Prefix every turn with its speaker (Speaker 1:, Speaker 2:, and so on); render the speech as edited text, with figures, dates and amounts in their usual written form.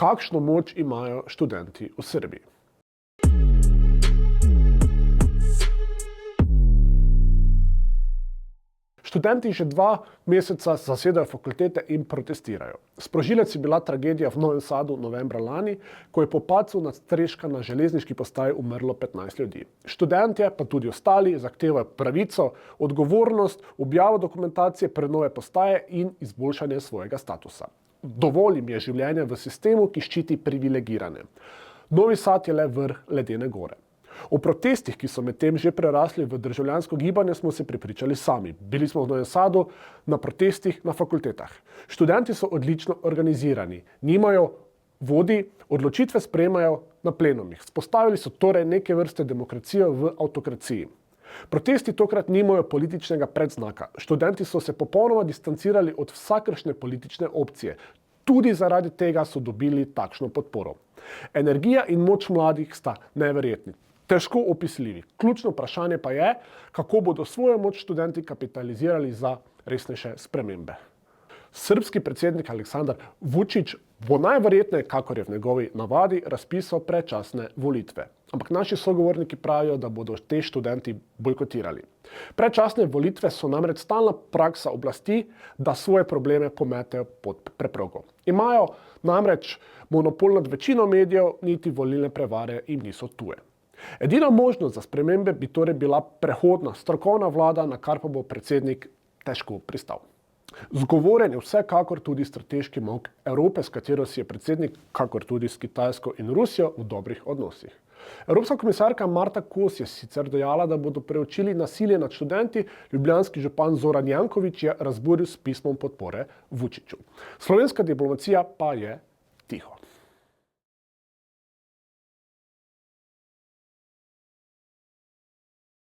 Speaker 1: kakšno moč imajo študenti v Srbiji. Študenti že 2 meseca zasedajo fakultete in protestirajo. Sprožilec je bila tragedija v Novem Sadu novembra lani, ko je po padcu nadstreška na železniški postaji umrlo 15 ljudi. Študentje, pa tudi ostali, zahtevajo pravico, odgovornost, objavo dokumentacije prenove postaje in izboljšanje svojega statusa. Dovolj jim je življenje v sistemu, ki ščiti privilegirane. Novi Sad je le vrh ledene gore. O protestih, ki so medtem že prerasli v državljansko gibanje, smo se prepričali sami. Bili smo v Novem Sadu na protestih na fakultetah. Študenti so odlično organizirani, nimajo vodij, odločitve sprejemajo na plenumih. Vzpostavili so torej neke vrste demokracijo v avtokraciji. Protesti tokrat nimajo političnega predznaka. Študenti so se popolnoma distancirali od vsakršne politične opcije. Tudi zaradi tega so dobili takšno podporo. Energija in moč mladih sta neverjetni. Težko opisljivi. Ključno vprašanje pa je, kako bodo svojo moč študenti kapitalizirali za resnejše spremembe. Srbski predsednik Aleksandar Vučić bo najverjetneje, kakor je v njegovi navadi, razpisal predčasne volitve. Ampak naši sogovorniki pravijo, da bodo te študenti bojkotirali. Predčasne volitve so namreč stalna praksa oblasti, da svoje probleme pometejo pod preprogo. Imajo namreč monopol nad večino medijev, niti volilne prevare jim niso tuje. Edina možnost za spremembe bi torej bila prehodna, strokovna vlada, na kar pa bo predsednik težko pristal. Zgovoren je vsekakor tudi strateški molk Evrope, s katero si je predsednik, kakor tudi s Kitajsko in Rusijo, v dobrih odnosih. Evropska komisarka Marta Kos je sicer dejala, da bodo preučili nasilje nad študenti, ljubljanski župan Zoran Janković je razburil s pismom podpore Vučiću. Slovenska diplomacija pa je tiho.